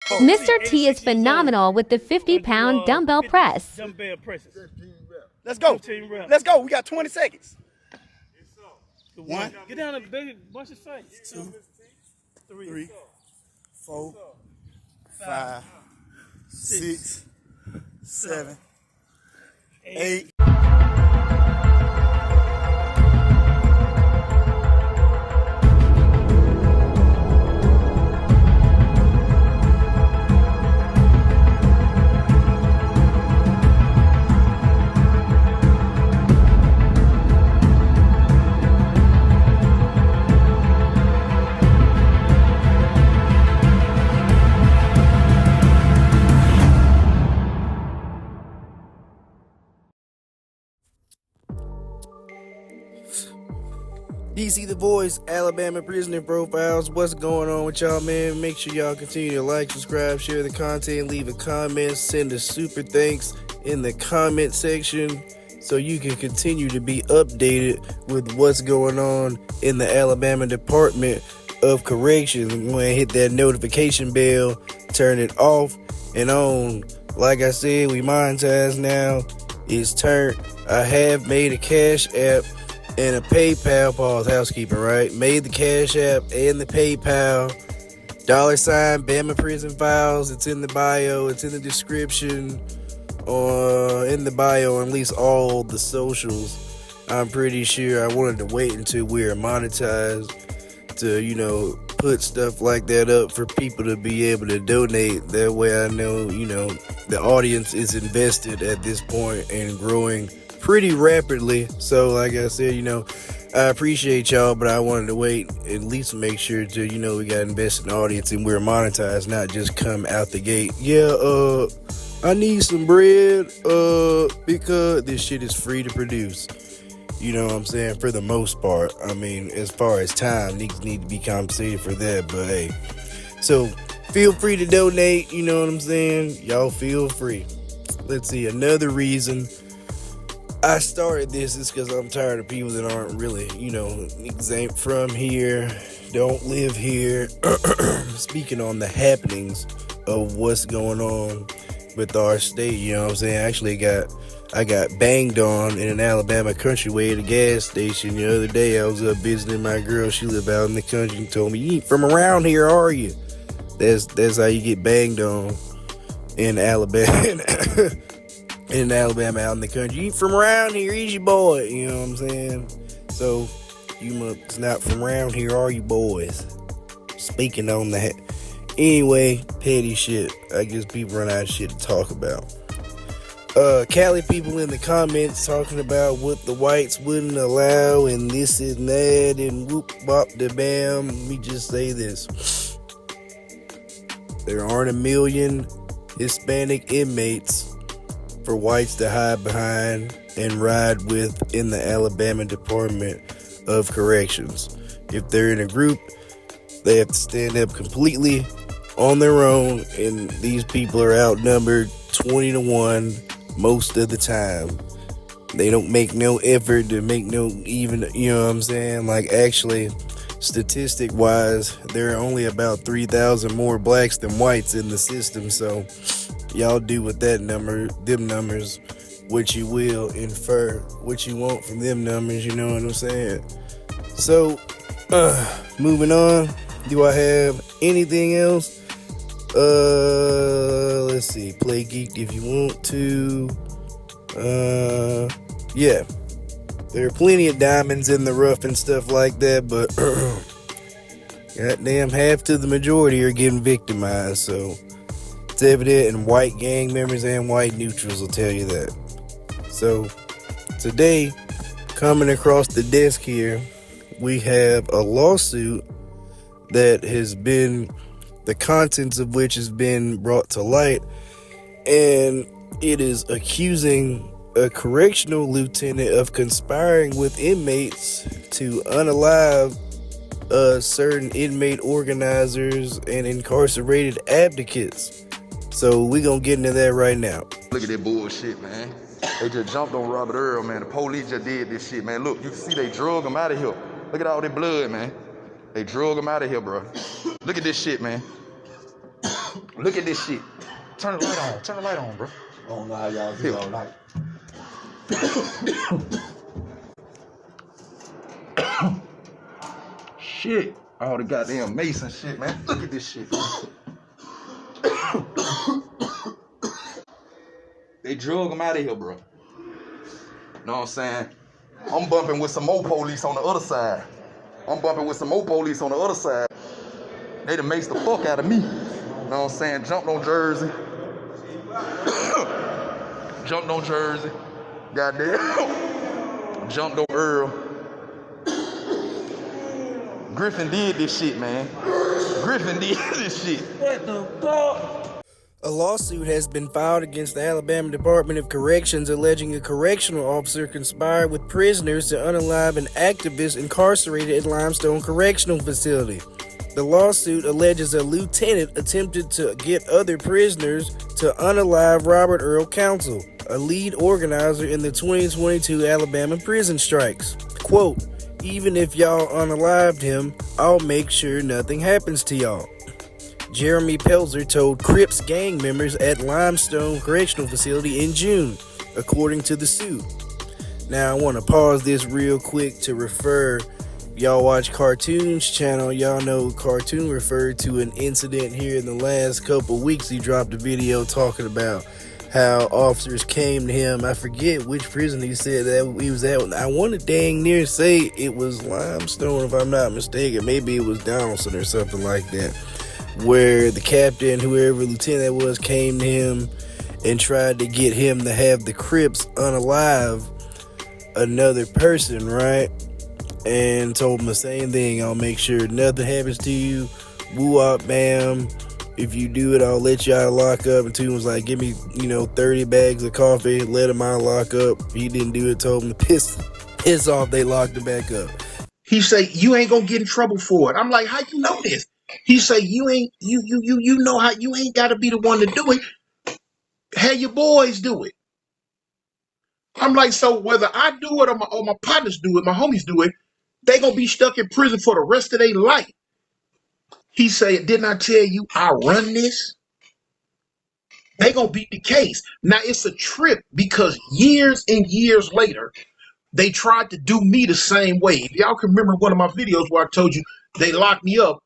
Mr. T is phenomenal with the 50-pound dumbbell press. Dumbbell presses. Let's go. Let's go. We got 20 seconds. One. Get down and baby, wash his face. 2, 3, 4, 5, 6, 7, 8. DC the Voice, Alabama Prisoner Profiles. What's going on with y'all, man? Make sure y'all continue to like, subscribe, share the content, leave a comment, send a super thanks in the comment section so you can continue to be updated with what's going on in the Alabama Department of Corrections. I'm going to hit that notification bell, turn it off and on. Like I said, we monetize now. It's turned. I have made a Cash App and a PayPal. Pause housekeeping, right? Made the Cash App and the PayPal. $ Bama Prison Files. It's in the bio. It's in the description. In the bio, at least all the socials. I'm pretty sure I wanted to wait until we're monetized to, put stuff like that up for people to be able to donate. That way I know, the audience is invested at this point and growing pretty rapidly. So like I said, I appreciate y'all, but I wanted to wait at least make sure to, we got invested audience and we're monetized, not just come out the gate. Yeah, I need some bread, because this shit is free to produce. You know what I'm saying? For the most part. I mean, as far as time, niggas need to be compensated for that, but hey. So, feel free to donate, you know what I'm saying? Y'all feel free. Let's see, another reason I started this is because I'm tired of people that aren't really, niggas ain't from here, don't live here. Speaking on the happenings of what's going on with our state, you know what I'm saying? Actually, I got banged on in an Alabama countryway at a gas station the other day. I was up visiting my girl. She lived out in the country and told me, "You ain't from around here, are you?" That's how you get banged on in Alabama. In Alabama, out in the country. "You ain't from around here, is you, boy?" You know what I'm saying? So, you must not from around here, are you, boys? Speaking on that. Anyway, petty shit. I guess people run out of shit to talk about. Cali people in the comments talking about what the whites wouldn't allow and this and that and whoop bop da bam. Let me just say this. There aren't a million Hispanic inmates for whites to hide behind and ride with in the Alabama Department of Corrections. If they're in a group, they have to stand up completely on their own, and these people are outnumbered 20-1 most of the time. They don't make no effort to make no even, you know what I'm saying? Like, actually, statistic wise, there are only about 3,000 more blacks than whites in the system. So y'all do with them numbers, what you will, infer what you want from them numbers, you know what I'm saying? So, moving on. Do I have anything else? Let's see. Play Geeked if you want to. Yeah. There are plenty of diamonds in the rough and stuff like that, but goddamn, half to the majority are getting victimized, so it's evident, and white gang members and white neutrals will tell you that. So, today, coming across the desk here, we have a lawsuit that has been, the contents of which has been brought to light, and it is accusing a correctional lieutenant of conspiring with inmates to unalive certain inmate organizers and incarcerated advocates. So we gonna get into that right now. Look at that bullshit, man. They just jumped on Robert Earl, man. The police just did this shit, man. Look, you can see they drug him out of here. Look at all that blood, man. They drug him out of here, bro. Look at this shit, man. Look at this shit. Turn the light on. Turn the light on, bro. I don't know how y'all do all night. Shit. All the goddamn mason shit, man. Look at this shit. They drug him out of here, bro. Know what I'm saying? I'm bumping with some more police on the other side. They done maced the fuck out of me. Know what I'm saying? Jumped on Jersey. Goddamn. Jumped on Earl. Griffin did this shit, man. What the fuck? A lawsuit has been filed against the Alabama Department of Corrections alleging a correctional officer conspired with prisoners to unalive an activist incarcerated at Limestone Correctional Facility. The lawsuit alleges a lieutenant attempted to get other prisoners to unalive Robert Earl Council, a lead organizer in the 2022 Alabama prison strikes. Quote, "Even if y'all unalived him, I'll make sure nothing happens to y'all," Jeremy Pelzer told Crips gang members at Limestone Correctional Facility in June, according to the suit. Now, I want to pause this real quick to refer. Y'all watch Cartoon's channel, y'all know Cartoon referred to an incident here in the last couple weeks. He dropped a video talking about how officers came to him. I forget which prison he said that he was at. I want to dang near say it was Limestone, if I'm not mistaken. Maybe it was Donaldson or something like that, where the captain, whoever lieutenant was, came to him and tried to get him to have the Crips unalive another person, right? And told him the same thing: "I'll make sure nothing happens to you. Woo-wop, bam. If you do it, I'll let you out of lockup." And Toon was like, "Give me, 30 bags of coffee, let him out of lockup." He didn't do it, told him to piss off. They locked him back up. He say, "You ain't gonna get in trouble for it." I'm like, "How you know this?" He say, "You ain't, you know how you ain't gotta be the one to do it. Have your boys do it." I'm like, so whether I do it or my partners do it, my homies do it, they gonna be stuck in prison for the rest of their life. He said, "Didn't I tell you I run this?" They gonna beat the case. Now it's a trip because years and years later, they tried to do me the same way. If y'all can remember one of my videos where I told you they locked me up,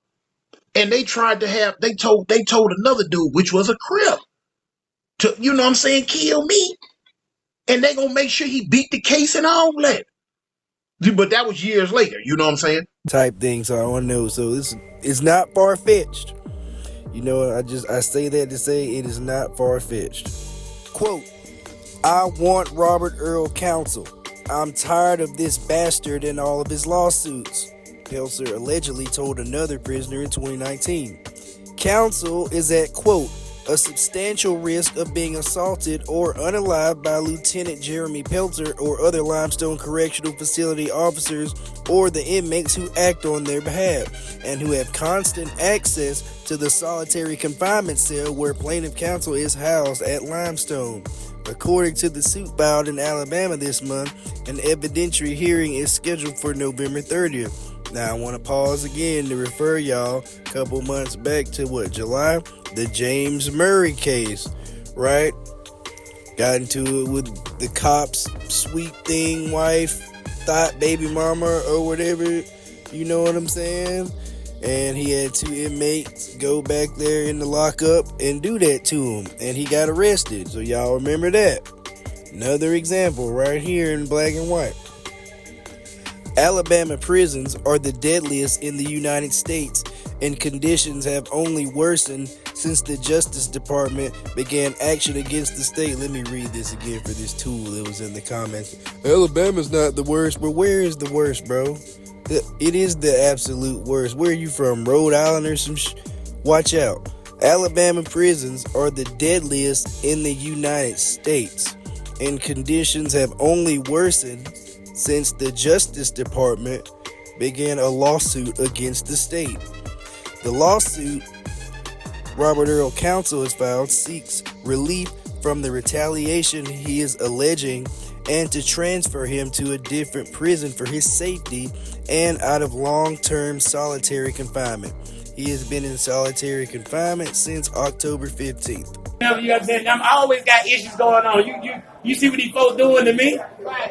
and they tried to have, they told another dude, which was a Crip, to, kill me. And they gonna make sure he beat the case and all that. But that was years later, you know what I'm saying? Type thing, so I want to know. So this is not far-fetched. I say that to say it is not far-fetched. Quote, "I want Robert Earl Council. I'm tired of this bastard and all of his lawsuits," Pelzer allegedly told another prisoner in 2019. Council is at, quote, "a substantial risk of being assaulted or unalived by Lieutenant Jeremy Pelzer or other Limestone Correctional Facility officers or the inmates who act on their behalf and who have constant access to the solitary confinement cell where plaintiff counsel is housed at Limestone." According to the suit filed in Alabama this month, an evidentiary hearing is scheduled for November 30th. Now, I want to pause again to refer y'all a couple months back to July? The James Murray case, right? Got into it with the cop's sweet thing wife, thought baby mama or whatever, you know what I'm saying? And he had 2 inmates go back there in the lockup and do that to him, and he got arrested. So y'all remember that. Another example right here in black and white. Alabama prisons are the deadliest in the United States, and conditions have only worsened since the Justice Department began action against the state. Let me read this again for this tool that was in the comments. Alabama's not the worst, but where is the worst, bro? It is the absolute worst. Where are you from, Rhode Island or some Watch out. Alabama prisons are the deadliest in the United States, and conditions have only worsened since the Justice Department began a lawsuit against the state. The lawsuit Robert Earl Council has filed seeks relief from the retaliation he is alleging and to transfer him to a different prison for his safety and out of long-term solitary confinement. He has been in solitary confinement since October 15th. You understand? I always got issues going on. You see what these folks doing to me?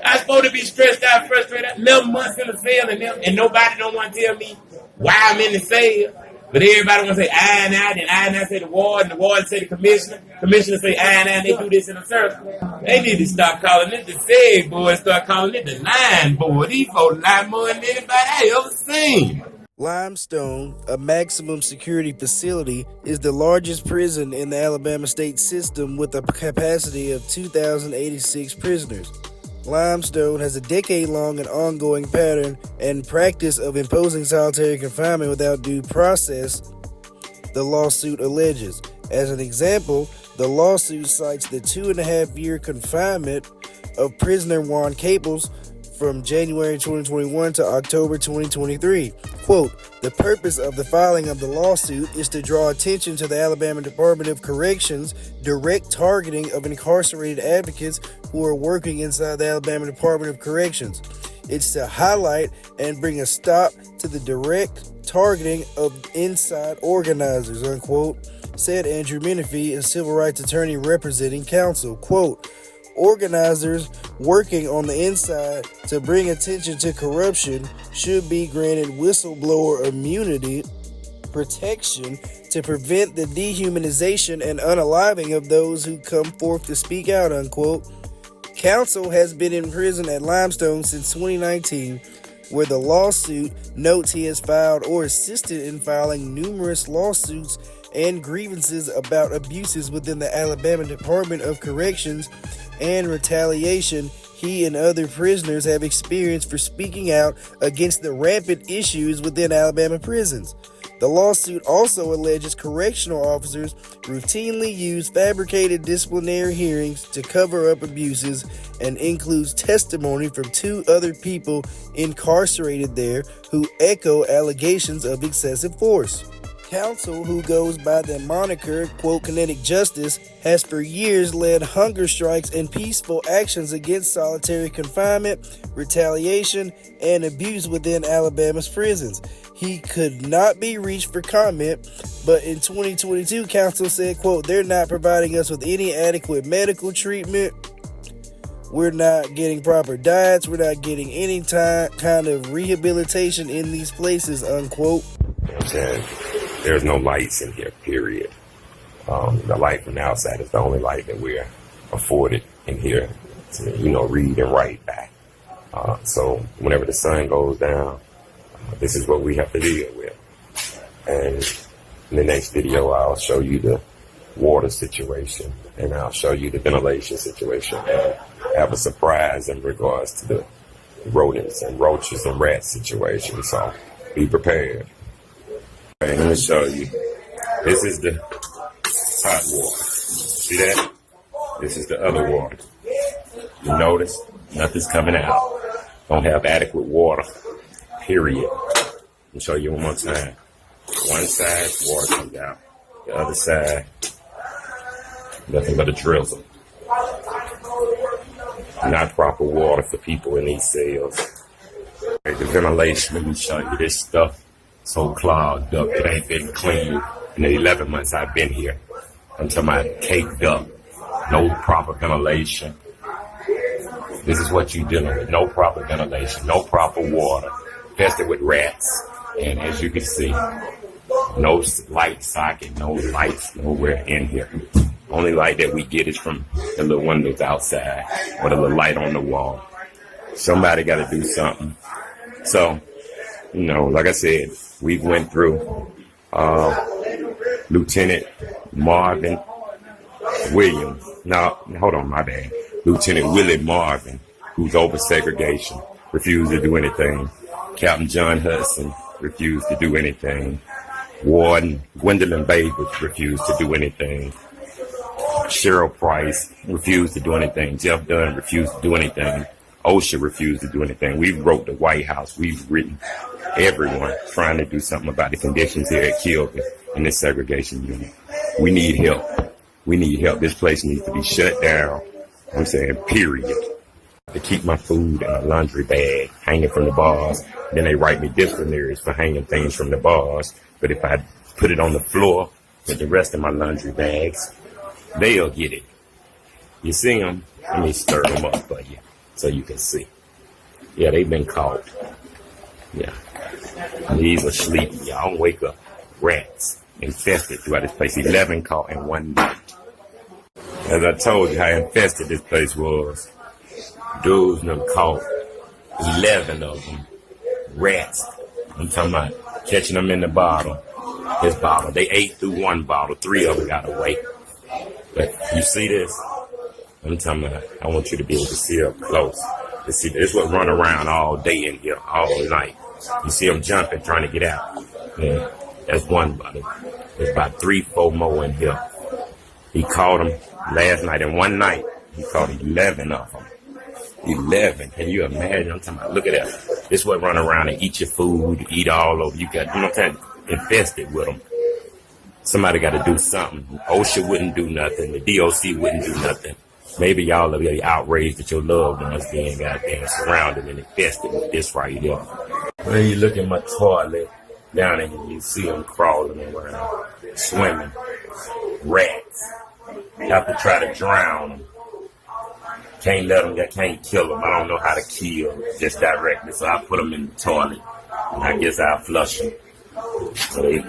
I'm supposed to be stressed out, frustrated. 11 months in the cell, and nobody don't want to tell me why I'm in the cell. But everybody want to say I and I say the warden say the commissioner say I and they do this in a circle. They need to stop calling it the SEG board, start calling it the line board. These folks lie more than anybody I ever seen. Limestone, a maximum security facility, is the largest prison in the Alabama state system with a capacity of 2,086 prisoners. Limestone has a decade-long and ongoing pattern and practice of imposing solitary confinement without due process, the lawsuit alleges. As an example, the lawsuit cites the 2.5-year confinement of prisoner Juan Caples from January 2021 to October 2023. Quote, the purpose of the filing of the lawsuit is to draw attention to the Alabama Department of Corrections' direct targeting of incarcerated advocates who are working inside the Alabama Department of Corrections. It's to highlight and bring a stop to the direct targeting of inside organizers, unquote, said Andrew Menifee, a civil rights attorney representing counsel. Quote, organizers working on the inside to bring attention to corruption should be granted whistleblower immunity protection to prevent the dehumanization and unaliving of those who come forth to speak out, unquote. Counsel has been in prison at Limestone since 2019, where the lawsuit notes he has filed or assisted in filing numerous lawsuits and grievances about abuses within the Alabama Department of Corrections and retaliation he and other prisoners have experienced for speaking out against the rampant issues within Alabama prisons. The lawsuit also alleges correctional officers routinely use fabricated disciplinary hearings to cover up abuses and includes testimony from 2 other people incarcerated there who echo allegations of excessive force. Counsel, who goes by the moniker, quote, KINETIK JUSTICE, has for years led hunger strikes and peaceful actions against solitary confinement, retaliation, and abuse within Alabama's prisons. He could not be reached for comment, but in 2022, counsel said, quote, they're not providing us with any adequate medical treatment. We're not getting proper diets. We're not getting any kind of rehabilitation in these places, unquote. There's no lights in here, period. The light from the outside is the only light that we're afforded in here to, read and write back. So whenever the sun goes down, this is what we have to deal with. And in the next video, I'll show you the water situation, and I'll show you the ventilation situation, and have a surprise in regards to the rodents and roaches and rats situation. So be prepared. Okay, let me show you. This is the hot water. See that? This is the other water. You notice nothing's coming out. Don't have adequate water. Period. Let me show you one more time. One side, water comes out. The other side, nothing but a drizzle. Not proper water for people in these cells. Okay, the ventilation, let me show you this stuff. So clogged up, it ain't been clean in the 11 months I've been here. Until my caked up, no proper ventilation. This is what you're dealing with, no proper ventilation, no proper water, infested with rats. And as you can see, no light socket, no lights nowhere in here. Only light that we get is from the little windows outside or the little light on the wall. Somebody got to do something. So, like I said, we went through Lieutenant Marvin Williams. No, hold on, my bad. Lieutenant Willie Marvin, who's over segregation, refused to do anything. Captain John Hudson refused to do anything. Warden Gwendolyn Babers refused to do anything. Cheryl Price refused to do anything. Jeff Dunn refused to do anything. OSHA refused to do anything. We wrote the White House. We've written everyone trying to do something about the conditions here at Kilby in this segregation unit. We need help. We need help. This place needs to be shut down. I'm saying, period. to keep my food in a laundry bag hanging from the bars. Then they write me disciplinaries for hanging things from the bars. But if I put it on the floor with the rest of my laundry bags, they'll get it. You see them? Let me stir them up for you so you can see. Yeah, they've been caught. Yeah. These are sleepy. Y'all don't wake up. Rats infested throughout this place. 11 caught in one night. As I told you how infested this place was. Dudes done caught 11 of them. Rats. I'm talking about catching them in the bottle. This bottle. They ate through one bottle. 3 of them got away. But you see this? I'm talking about, I want you to be able to see up close. To see this what run around all day in here, all night. You see them jumping, trying to get out. Yeah, that's one bottle. There's about 3-4 more in here. He caught them last night. In one night, he caught 11 of them. 11. Can you imagine? I'm talking about, look at that. This what run around and eat your food, eat all over. You got, you know what I'm saying, infested with them. Somebody got to do something. OSHA wouldn't do nothing. The DOC wouldn't do nothing. Maybe y'all will be outraged that your loved ones being goddamn surrounded and infested with this right here. When you look at my toilet down there, you see them crawling around, swimming. Rats. You have to try to drown them. Can't let them, can't kill them. I don't know how to kill just directly, so I put them in the toilet. And I guess I'll flush them. So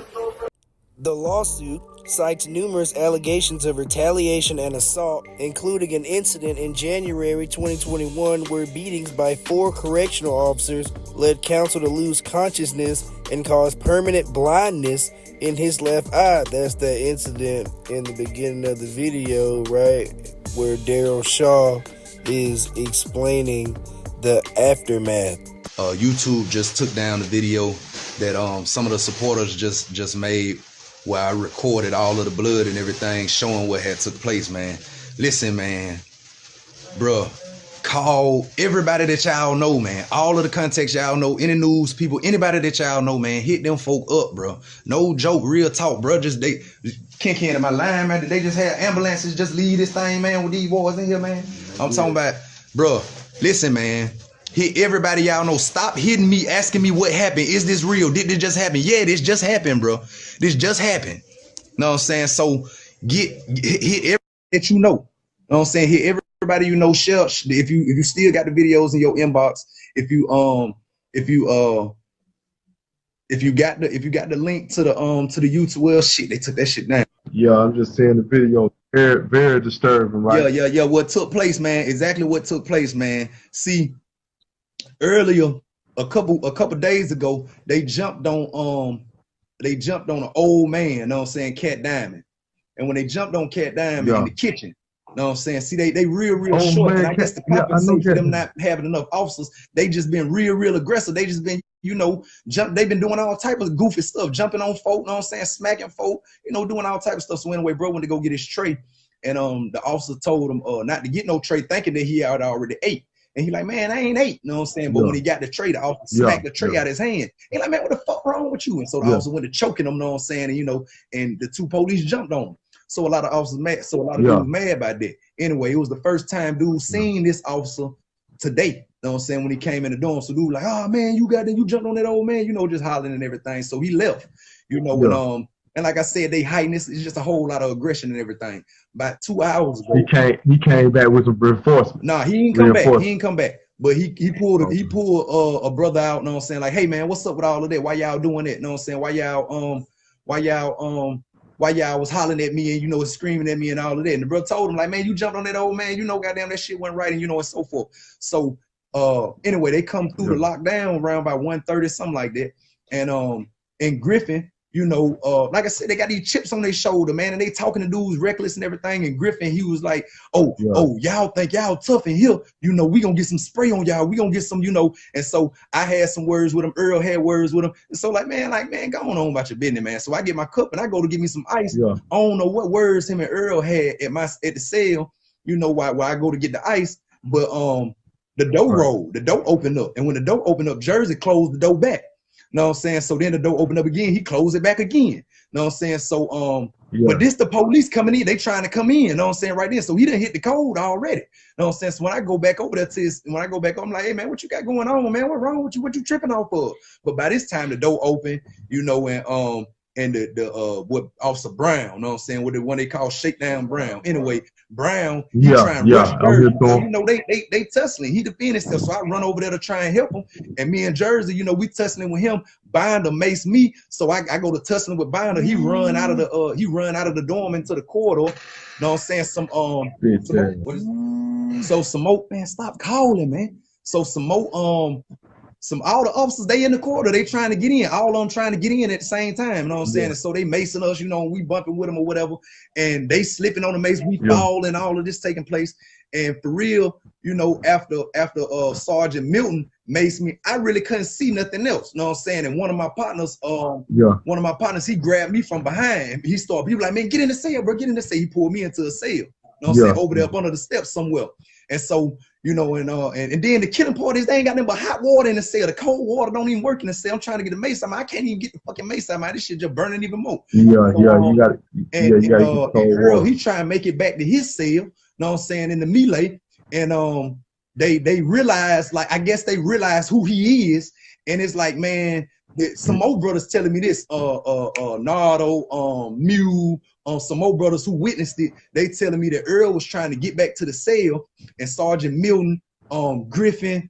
The lawsuit cites numerous allegations of retaliation and assault, including an incident in January 2021 where beatings by 4 correctional officers led counsel to lose consciousness and caused permanent blindness in his left eye. That's that incident in the beginning of the video, right, where Daryl Shaw is explaining the aftermath. YouTube just took down the video that some of the supporters just made, where I recorded all of the blood and everything, showing what had took place, man. Listen, man, bruh, call everybody that y'all know, man. All of the contacts y'all know, any news people, anybody that y'all know, man, hit them folk up, bro. No joke, real talk, bro. Just they, Ken, am I lying, man? Did they just have ambulances just leave this thing, man, with these boys in here, man? I'm talking about, bro, listen, man. Hit everybody y'all know. Stop hitting me, asking me what happened. Is this real? Did this just happen? Yeah, this just happened, bro. This just happened. Know what I'm saying? So hit everybody that you know. Know what I'm saying? Hit everybody you know. Share if you still got the videos in your inbox. If you got the link to the YouTube, well, shit, they took that shit down. Yeah, I'm just saying the video very, very disturbing, right? Yeah. What took place, man? Exactly what took place, man. See, earlier, a couple days ago, they jumped on an old man, know what I'm saying, Cat Diamond. And when they jumped on Cat Diamond in the kitchen, know what I'm saying, see, they real short. Man, and I guess to compensate for them not having enough officers, they just been real aggressive. They just been, they've been doing all type of goofy stuff, jumping on folk, know what I'm saying, smacking folk, doing all type of stuff. So anyway, bro went to go get his tray, and the officer told him not to get no tray, thinking that he had already ate. And he like, man, I ain't ate, know what I'm saying? But when he got the tray, the officer smacked the tray out of his hand. He like, man, what the fuck wrong with you? And so the officer went to choking him, know what I'm saying? And, and the 2 police jumped on him. So a lot of officers mad. So a lot of dudes mad about that. Anyway, it was the first time dude seen this officer today, know what I'm saying, when he came in the door. So dude like, oh, man, you jumped on that old man, just hollering and everything. So he left, when, and like I said, they heightened this. It's just a whole lot of aggression and everything. About 2 hours ago, he came back with some reinforcement. Nah, he ain't come back. He ain't come back. But he pulled a brother out. Know what I'm saying? Like, hey man, what's up with all of that? Why y'all doing that? Know what I'm saying? Why y'all was hollering at me and screaming at me and all of that? And the brother told him like, man, you jumped on that old man. Goddamn, that shit went right, and and so forth. So anyway, they come through the lockdown around by 1:30, something like that. And in Griffin, like I said, they got these chips on their shoulder, man, and they talking to dudes reckless and everything. And Griffin, he was like, oh, y'all think y'all tough in here? We gonna get some spray on y'all. We gonna get some, And so I had some words with him. Earl had words with him. And so man, go on about your business, man. So I get my cup and I go to get me some ice. I don't know what words him and Earl had at the cell, why I go to get the ice, but the door rolled, the door opened up, and when the door opened up, Jersey closed the door back. Know what I'm saying? So then the door opened up again, he closed it back again. Know what I'm saying? So But this the police coming in. They trying to come in. You know what I'm saying? Right then. So he done hit the code already. You know what I'm saying? So when I go back over there I'm like, hey man, what you got going on, man? What wrong with you? What you tripping off of? But by this time the door open, you know, and what Officer Brown, you know what I'm saying, what the one they call Shakedown Brown. Anyway, Brown, he trying to rush Jersey. So, you know, they tussling. He defended himself. So I run over there to try and help him. And me and Jersey, you know, we tussling with him. Binder mace me. So I go to tussling with Binder. He run out of the dorm into the corridor. You know what I'm saying? Some more, man, stop calling, man. So some more all the officers, they in the corridor, they trying to get in. All of them trying to get in at the same time, you know what I'm saying? And so they macing us, you know, we bumping with them or whatever, and they slipping on the mace, we fall, and all of this taking place. And for real, you know, after Sergeant Milton maced me, I really couldn't see nothing else, you know what I'm saying? And one of my partners, he grabbed me from behind. He was like, man, get in the cell, bro, get in the cell. He pulled me into a cell, you know what I'm saying, over there up under the steps somewhere. And so, you know, and then the killing part is they ain't got nothing but hot water in the cell. The cold water don't even work in the cell. I'm trying to get the mace out. I can't even get the fucking mace out. This shit just burning even more. You got it. And Earl, he trying to make it back to his cell, you know what I'm saying, in the melee. And they realize, like, I guess they realize who he is. And it's like, man, some old brothers telling me this, Nardo, Mew, some more brothers who witnessed it, they telling me that Earl was trying to get back to the cell, and Sergeant Milton, Griffin,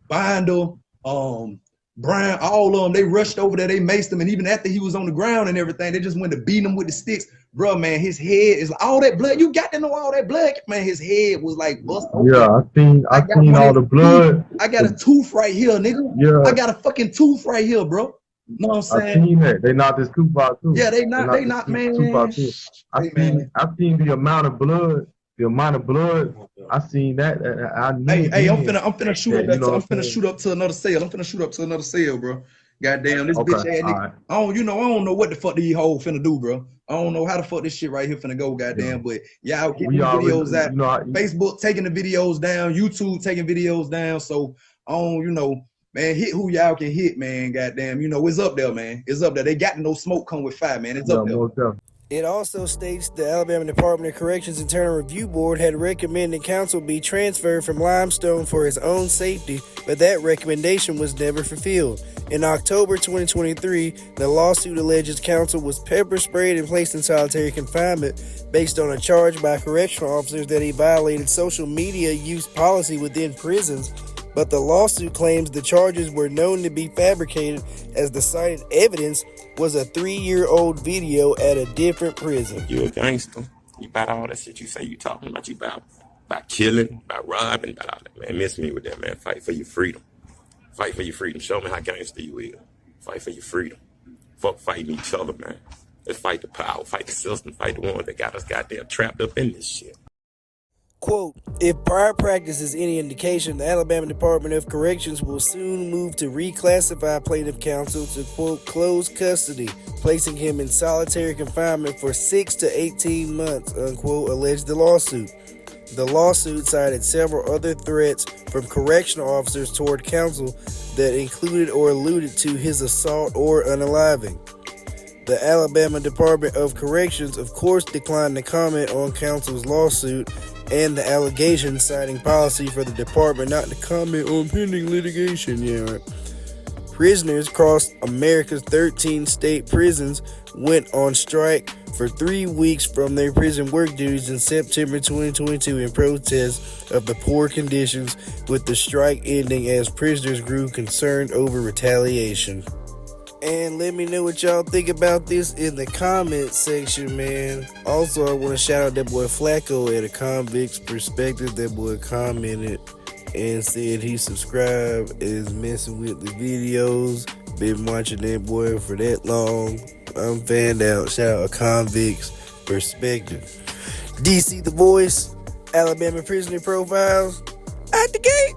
Binder, Brown, all of them, they rushed over there, they maced him, and even after he was on the ground and everything, they just went to beat him with the sticks. Bro, man, his head is like, all that blood, you got to know all that blood, man, his head was like bust open. Yeah, I seen all the blood. I got a tooth right here, nigga. Yeah. I got a fucking tooth right here, bro. You know what I'm saying? I seen that. They knocked his tooth out too. Yeah, they not, man. I seen the amount of blood. The amount of blood, I seen that. I'm finna shoot up. I'm finna shoot up to another cell. Bro. Goddamn, this bitch ass nigga. I don't know what the fuck these hoes finna do, bro. I don't know how the fuck this shit right here finna go, goddamn. But y'all get these videos out. Facebook taking the videos down, YouTube taking videos down. So man, hit who y'all can hit, man. Goddamn, it's up there, man. It's up there. They got no smoke come with fire, man. It's up there. It also states the Alabama Department of Corrections Internal Review Board had recommended counsel be transferred from Limestone for his own safety, but that recommendation was never fulfilled. In October 2023, the lawsuit alleges counsel was pepper sprayed and placed in solitary confinement based on a charge by correctional officers that he violated social media use policy within prisons. But the lawsuit claims the charges were known to be fabricated, as the cited evidence was a 3-year-old video at a different prison. You a gangster. You about all that shit you say you talking about. You about killing, about robbing, about all that. Man, miss me with that, man. Fight for your freedom. Fight for your freedom. Show me how gangster you is. Fight for your freedom. Fuck fighting each other, man. Let's fight the power, fight the system, fight the ones that got us goddamn trapped up in this shit. Quote, if prior practice is any indication, the Alabama Department of Corrections will soon move to reclassify plaintiff counsel to, quote, close custody, placing him in solitary confinement for 6 to 18 months, unquote, alleged the lawsuit. The lawsuit cited several other threats from correctional officers toward counsel that included or alluded to his assault or unaliving. The Alabama Department of Corrections, of course, declined to comment on counsel's lawsuit and the allegations, citing policy for the department not to comment on pending litigation. Prisoners across America's 13 state prisons went on strike for 3 weeks from their prison work duties in September 2022 in protest of the poor conditions, with the strike ending as prisoners grew concerned over retaliation. And let me know what y'all think about this in the comment section, man. Also, I want to shout out that boy Flacco at A Convict's Perspective. That boy commented and said he subscribed and is messing with the videos. Been watching that boy for that long. I'm fanned out. Shout out A Convict's Perspective. DC the Voice, Alabama Prisoner Profiles, at the gate.